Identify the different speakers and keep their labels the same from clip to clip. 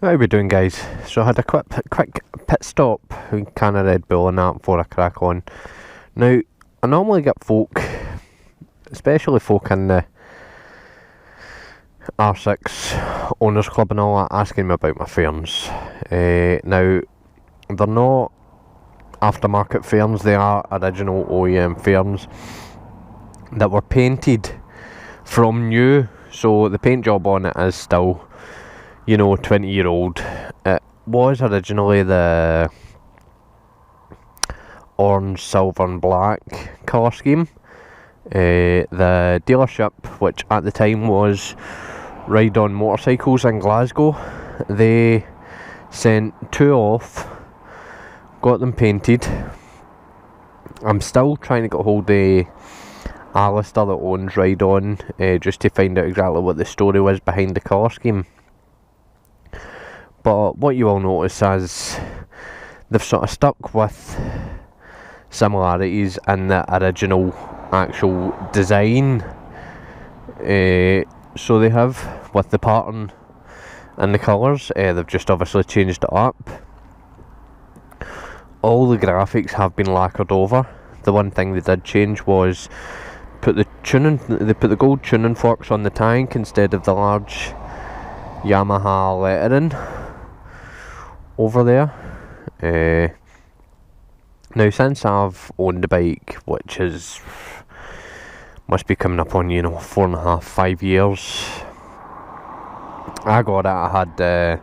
Speaker 1: How we doing, guys? So I had a quick pit stop with a can of Red Bull and that before I crack on. Now, I normally get folk, especially folk in the R6 Owners Club and all that, asking me about my fairns. Now, they're not aftermarket fairns, they are original OEM fairns that were painted from new, so the paint job on it is still, 20-year-old. It was originally the orange, silver and black colour scheme. The dealership, which at the time was Ride On Motorcycles in Glasgow, they sent two off, got them painted. I'm still trying to get hold of Alistair that owns Ride On, just to find out exactly what the story was behind the colour scheme. But what you will notice is they've sort of stuck with similarities in the original actual design. So they have, with the pattern and the colours, they've just obviously changed it up. All the graphics have been lacquered over. The one thing they did change was they put the gold tuning forks on the tank instead of the large Yamaha lettering over there. Now, since I've owned the bike, which is must be coming up on 4.5, 5 years, I got it. I had the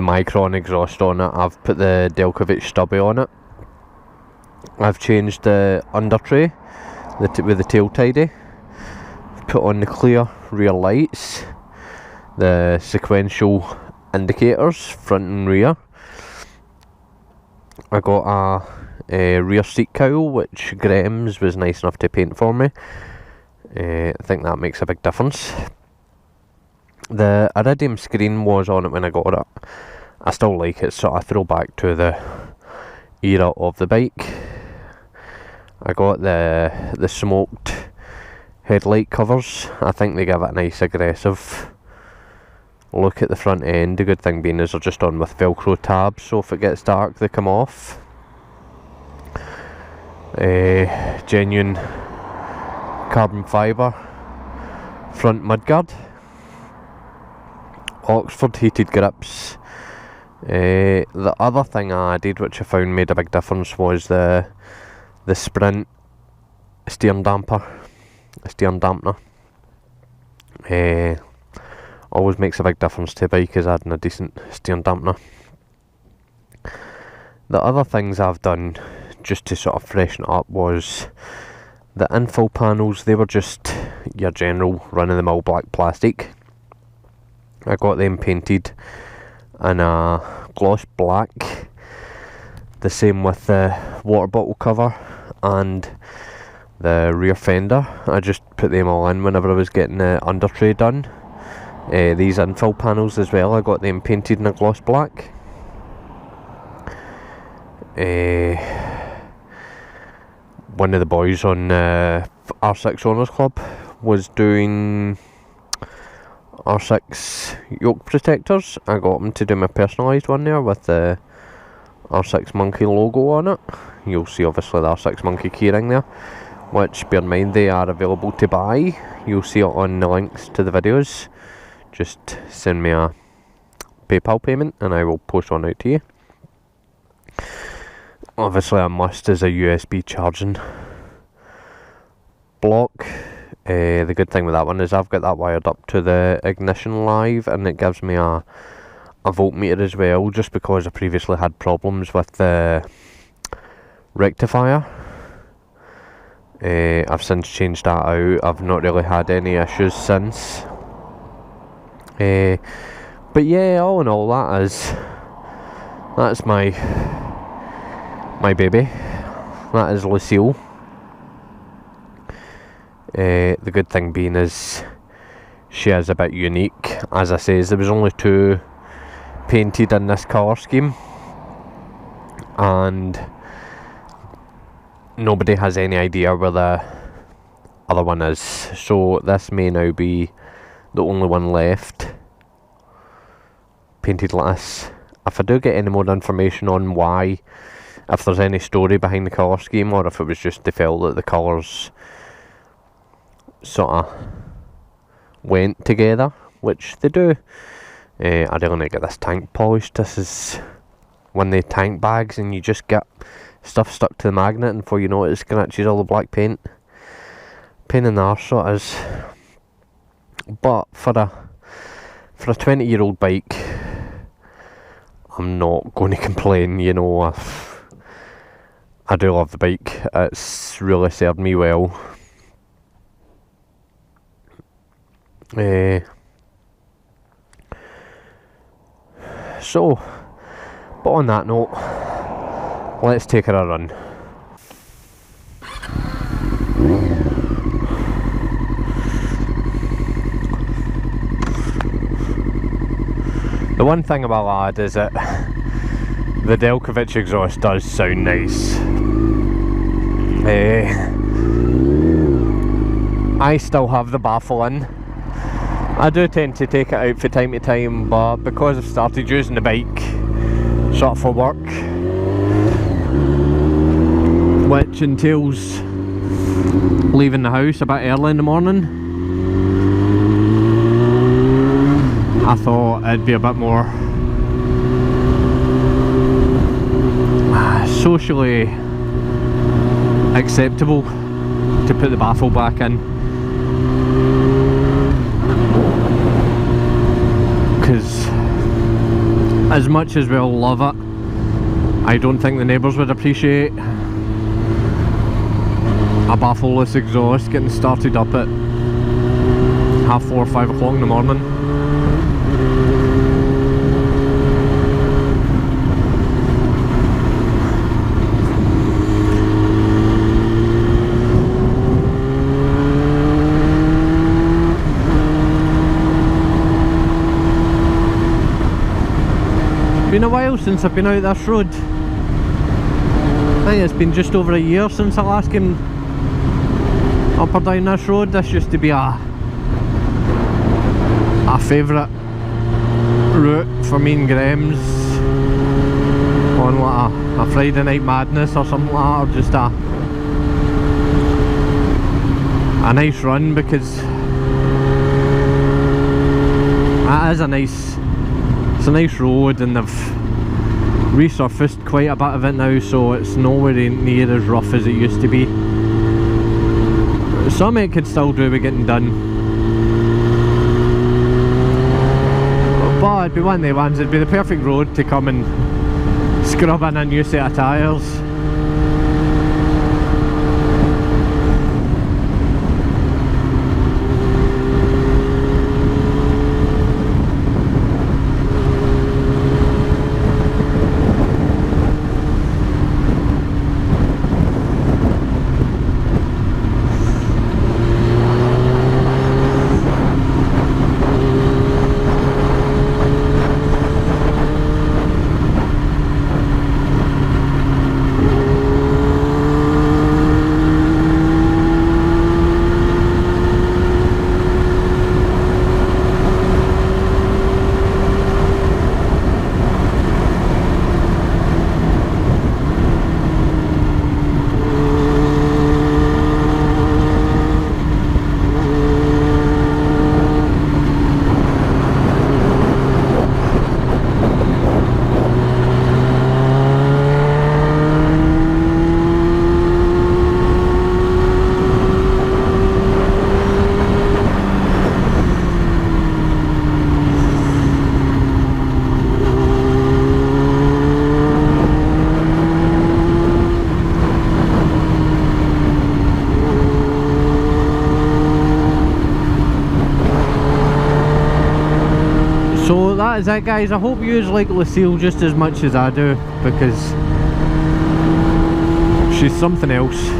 Speaker 1: Micron exhaust on it. I've put the Delkovich stubby on it. I've changed the under tray with the tail tidy. Put on the clear rear lights, the sequential indicators front and rear. I got a rear seat cowl, which Graham's was nice enough to paint for me. I think that makes a big difference. The iridium screen was on it when I got it. I still like it, sort of throwback to the era of the bike. I got the smoked headlight covers. I think they give it a nice aggressive look at the front end. The good thing being is they're just on with Velcro tabs, so if it gets dark they come off. Genuine carbon fibre front mudguard. Oxford heated grips. The other thing I added, which I found made a big difference, was the Sprint steering dampener. Always makes a big difference to a bike, is adding a decent steering dampener. The other things I've done just to sort of freshen it up was the infill panels. They were just your general run-of-the-mill black plastic. I got them painted in a gloss black. The same with the water bottle cover and the rear fender. I just put them all in whenever I was getting the under tray done. These infill panels as well, I got them painted in a gloss black. One of the boys on R6 Owners Club was doing R6 yoke protectors. I got him to do my personalised one there with the R6 Monkey logo on it. You'll see obviously the R6 Monkey keyring there, which, bear in mind, they are available to buy. You'll see it on the links to the videos. Just send me a PayPal payment and I will post one out to you. Obviously a must is a USB charging block. The good thing with that one is I've got that wired up to the ignition live, and it gives me a voltmeter as well, just because I previously had problems with the rectifier. I've since changed that out. I've not really had any issues since. But yeah, all in all, that's my baby. That is Lucille. The good thing being is she is a bit unique. As I say, there was only two painted in this colour scheme, and nobody has any idea where the other one is, so this may now be the only one left. painted like this. If I do get any more information on why, if there's any story behind the colour scheme, or if it was just they felt that the colours sort of went together, which they do. I really need to get this tank polished. This is one of the tank bags and you just get stuff stuck to the magnet, and before you know it, it scratches all the black paint. Pain in the arse, so it is. But for a 20-year-old bike, I'm not going to complain, you know. I do love the bike. It's really served me well. So, but on that note, let's take her a run. The one thing about lad is that the Delkovich exhaust does sound nice. I still have the baffle in. I do tend to take it out from time to time, but because I've started using the bike sort of for work, which entails leaving the house a bit early in the morning, I thought it'd be a bit more socially acceptable to put the baffle back in, because as much as we all love it, I don't think the neighbours would appreciate a baffleless exhaust getting started up at 4:30, 5 o'clock in the morning. Been a while since I've been out this road. I think it's been just over a year since I last came up or down this road. This used to be a favourite route for me and Graham's on like a Friday night madness or something like that, or just a nice run, because it is a nice road, and they've resurfaced quite a bit of it now, so it's nowhere near as rough as it used to be. Some it could still do with getting done, but it'd be one of the ones, it'd be the perfect road to come and scrub in a new set of tyres. So that is it, guys. I hope you like Lucille just as much as I do, because she's something else.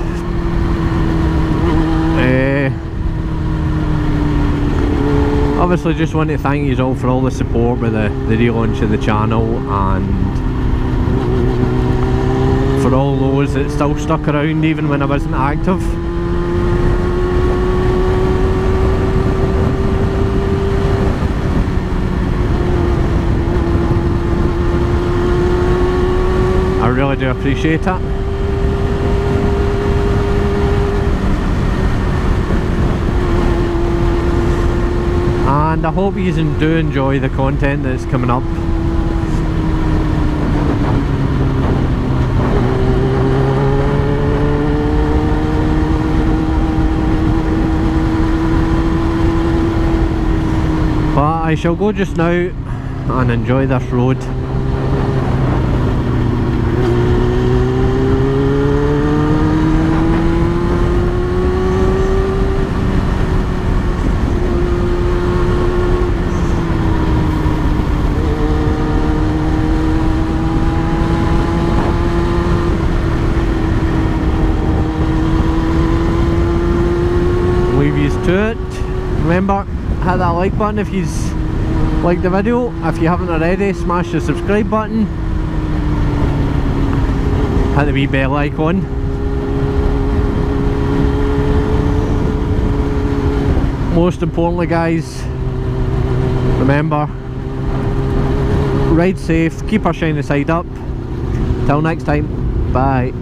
Speaker 1: Obviously just want to thank you all for all the support with the relaunch of the channel, and for all those that still stuck around even when I wasn't active. really do appreciate it. And I hope you do enjoy the content that's coming up. But I shall go just now and enjoy this road. Leave yous to it. Remember, hit that like button if you like the video. If you haven't already, smash the subscribe button, hit the wee bell icon. Most importantly guys, remember, ride safe, keep our shiny side up. Till next time, bye.